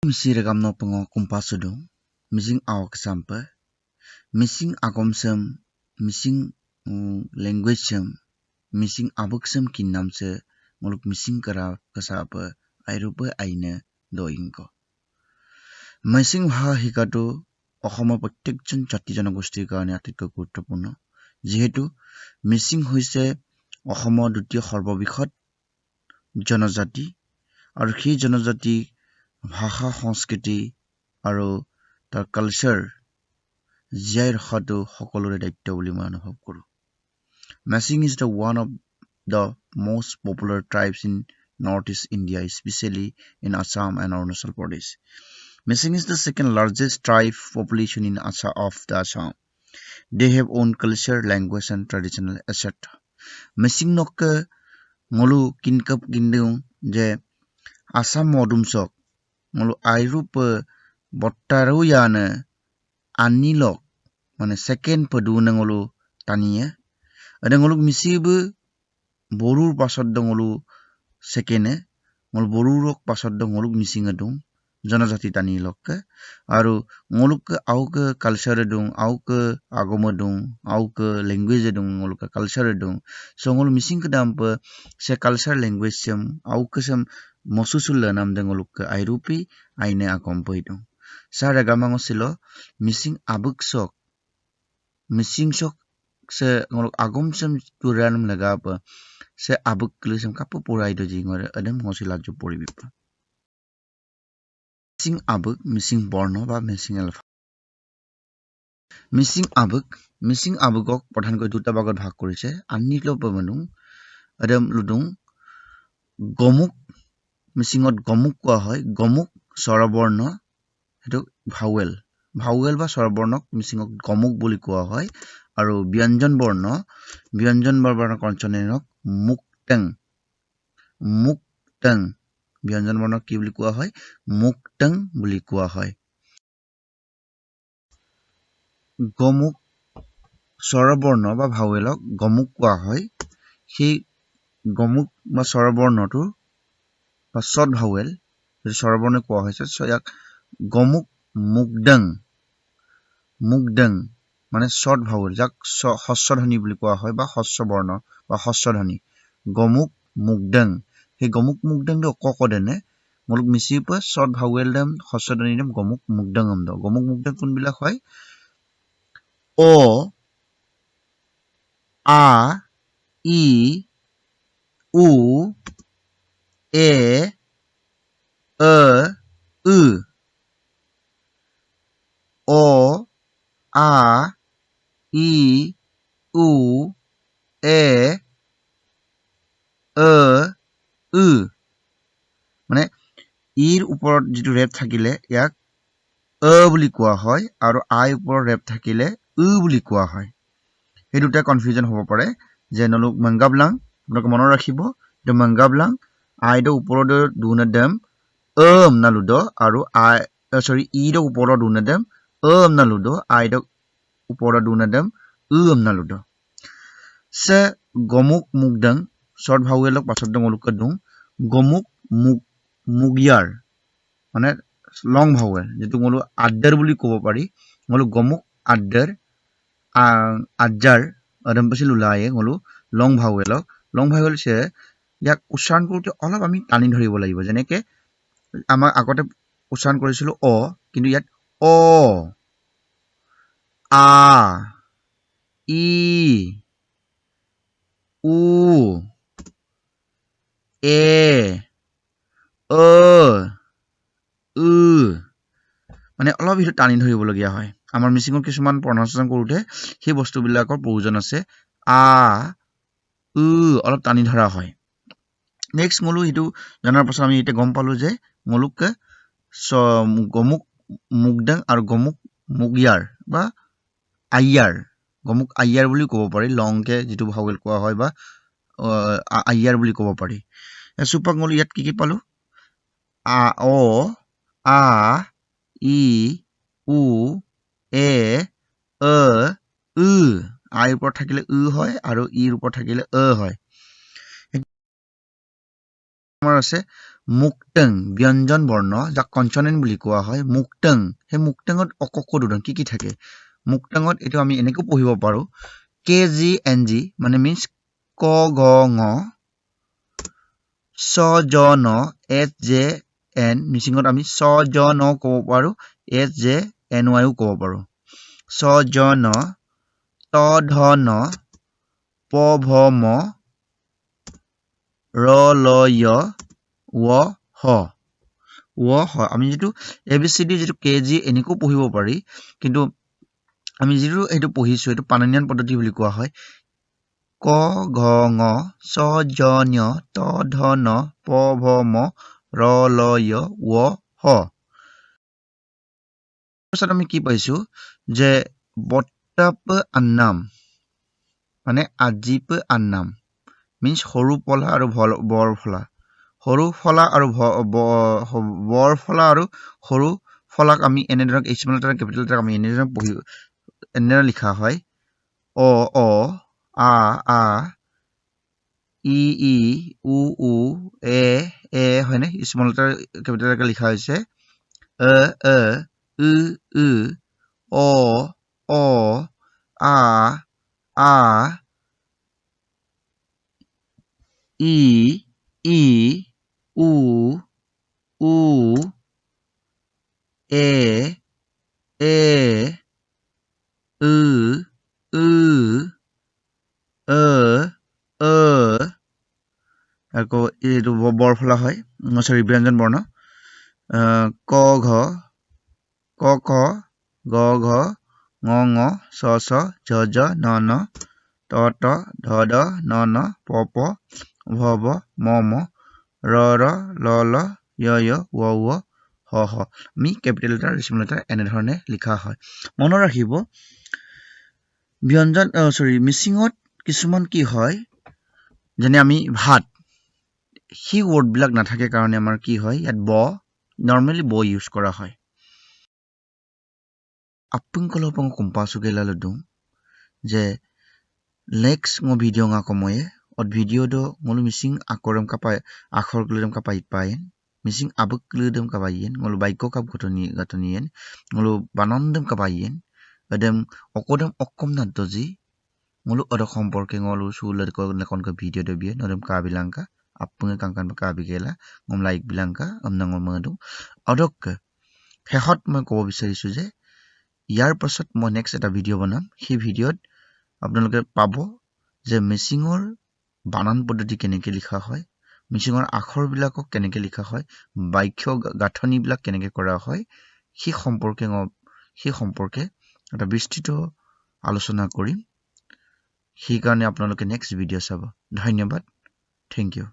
Misiragam no pengo kumpasudu, mising awak sampa, mising akomsem, mising language sem, mising abuksem kinnam se, muluk mising kara kasapa, airupa aine doingko. Mising ভাষা শিকাটো অসমৰ প্ৰত্যেকজন জাতি জনগোষ্ঠীৰ কাৰণে আটাইতকৈ গুৰুত্বপূৰ্ণ যেহেতু মিচিং হৈছে অসমৰ দ্বিতীয় সৰ্ববৃহৎ জনজাতি আৰু সেই জনজাতি ভাষা সংস্কৃতি আৰু তাৰ কালচাৰ জীয়াই ৰখাটো সকলোৰে দায়িত্ব বুলি মই অনুভৱ কৰোঁ Mising is the one of the most popular tribes in Northeast India, especially in Assam and Arunachal Pradesh. Mising is the second largest tribe population in Assam. They have own culture, language, and traditional etc. Mising nokke molu kinkap kindung je Assam modumsok molu airup bottaru yana anilok mane second peduna ngolu taniye ada ngolu misibu borur pasod ngolu sekene ngolu borurok pasod ngolu mising adung জনজাতি টানি লক্কে আৰু ngoluk auk culture dung auk agom dung auk language dung ngoluk culture dung so ngol missing kedam pe se culture language sem auk sem mosusul nam de ngoluk airupi aine akom poidung sara gamang silo missing abuk sok missing sok se ngoluk agom sem turanum laga pa se abuk klusem kapu purai do jingore adam ngosila jo poribipa Mising abuk, mising borno ba mising alpha. Mising abukok প্ৰধানকৈ দুটা ভাগত ভাগ কৰিছে আনিলো পমনুং Adam লুদুং গমুক মিসিংত গমুক কোৱা হয় গমুক স্বৰবৰ্ণ হেতু vowel বা স্বৰবৰ্ণক মিসিংক গমুক বুলি কোৱা হয় আৰু ব্যঞ্জন বৰ্ণ কনসনেন্টক মুক্তং ব্যঞ্জন বৰ্ণক কি বুলি কোৱা হয় মুক্তং বুলি কোৱা হয় গমুক স্বৰবৰ্ণ বা ভাৱেলক গমুক কোৱা হয় সেই গমুক বা স্বৰবৰ্ণটো বা শৰ্ট ভাৱেল যে স্বৰবৰ্ণ কোৱা হৈছে ইয়াক গমুক মুক্তং মানে শৰ্ট ভাৱেল যাক হস্ৰ ধ্বনি বুলি কোৱা হয় বা হস্ৰ বৰ্ণ বা হস্ৰ ধ্বনি গমুক মুক্তং সেই গমুক মুক্তং ককদেনে মলক মিছিপ শৰ্ট ভাৱেল দম হস্ৰ ধ্বনি দম গমুক মুক্তং কোনবিলাক হয় O A I U E U O A I U E U মানে ইৰ ওপৰত যেটো ৰেপ থাকিলে ইয়াক বুলি কোৱা হয় আৰু আই ওপৰত ৰেপ থাকিলে বুলি কোৱা হয় এই দুটা কনফিউজন হ'ব পাৰে যে নলুক মংগাবলাং আপোনাক মনত ৰাখিব যে মংগাবলাং আই ৰ ওপৰত দুনদম নালুদ আৰু আই ইৰ ওপৰত দুনদম নালুদ আই ৰ ওপৰত দুনদম নালুদ সে গমুক মুগদং শৰ্ট ভাৱেলক পাছত দঙলুক দুং গমুক মুগিয়াৰ মানে লং ভাৱেল যেটো মলো আদ্দাৰ বুলি ক'ব পাৰি মলো গমুক আদ্দাৰ আজ্জাৰ আদম পাছিল উলায়ে মলো লং ভাৱেল সে ইয়াক উচ্চাৰণ কৰোতে অলপ আমি টানি ধৰিব লাগিব যেনেকে আমাৰ আগতে উচ্চাৰণ কৰিছিল অ কিন্তু ইয়াত অ আ ই উ এ মানে অলপ হিটো টানি ধৰিবলগীয়া হয় আমাৰ মিসিংৰ কিছুমান প্ৰনাউন্সিয়েচন কৰোতে সেই বস্তুবিলাকৰ প্ৰয়োজন আছে আ অলপ টানি ধৰা হয় নেক্সট মলু হিটো জানাৰ পাছত আমি এটা গম পালো যে মলুক গমুক মুগদং আৰু গমুক মুগিয়াৰ বা আয়াৰ গমুক আয়াৰ বুলি ক'ব পাৰি লংকে যেটো ভাৱেল কোৱা হয় বা আয়াৰ বুলি ক'ব পাৰি সুপাক মলু ইয়াত কি পালো আ অ আ ই উ এ আইৰ ওপৰত থাকিলে হয় আৰু ইৰ ওপৰত থাকিলে হয় আমাৰ আছে মুক্তং ব্যঞ্জন বৰ্ণ যাক কনসনেন্ট বুলি কোৱা হয় মুক্তং হে মুক্তঙত অককড উদাহৰণ কি থাকে মুক্তঙত এটো আমি এনেকৈ পঢ়িব পাৰো KGNG মানে মিন্স ক গ ঙ স জ ন SJN মিচিঙত আমি স জ ন ক'ব পাৰো SJNY ও ক'ব পাৰো স জ ন ত ধ ন প ভ ম ৰ ল য় ৱ হ আমি যেটো ABCD যেটো KG এনেকৈ পঢ়িব পাৰি কিন্তু আমি যেটো এটো পঢ়িছো এটো পাণিনিয়ান পদ্ধতি বুলি কোৱা হয় ক ঘ ঙ স জ ঞ ত ধ ন প ভ ম ৰ ল য় ৱ হ তাৰপিছত আমি কি পাইছো যে বট্টাপ আন্নাম মানে আজিপ আন্নাম মিন্স সৰু ফলা আৰু বৰ ফলা সৰু ফলা আৰু বৰ ফলা আৰু সৰু ফলাক আমি এনেদৰে স্মল লেটাৰ কেপিটেল লেটাৰ আমি এনেদৰে লিখা হয় অ আ ই উ এ হয়নে স্মল লেটাৰ কেপিটেল লেটাৰ লিখা হৈছে উ অ আ ই উ এ আকৌ এইটো বৰ ফলা হয় সৰি ব্যঞ্জন বৰ্ণ ক ঘ ক খ গ ঘ ঙ ঙ চ ছ ঝ ঝ ন ন ত ত ধ ধ ন ন প প ভ ভ ম ম ৰ ৰ ল ল য় য় ৱ ৱ হ হ আমি কেপিটেল লেটাৰ স্মল লেটাৰ এনেধৰণে লিখা হয় মনত ৰাখিব ব্যঞ্জন মিচিঙত কিছুমান কি হয় যেনে আমি ভাত হি ওয়াৰ্ড বিলাক নাথাকে কাৰণে আমাৰ কি হয় ইয়াত নৰমালি ব ইউজ কৰা হয় আপংকলপং kumpasugela যে next ngo video nga komoye od video do ngolu missing akorem kapai akhor gludem kapai paien missing abuk gludem kapaien ngolu baiko kap gatonien ngolu banondem kapaien adem okodem okkom nadoji ngolu odo সম্পর্কে ngolu sulat ko nakon ka video do bien odem ka bilangka apung kangkan ka bigela ngom like bilangka amnangol madu odok শেষত মই ক'ব বিচাৰিছো যে ইয়াৰ পাছত মই next এটা video বনাম সেই ভিডিওত আপোনালোকে পাব যে মিচিঙৰ বানান পদ্ধতি কেনেকৈ লিখা হয় মিচিঙৰ আখৰ বিলাকক কেনেকৈ লিখা হয় বাক্য গাঁথনি বিলাক কেনেকৈ কৰা হয় সেই সম্পৰ্কে এটা বিস্তৃত আলোচনা কৰিম সেই কাৰণে আপোনালোকে নেক্সট ভিডিও চাব ধন্যবাদ থ্যাংক ইউ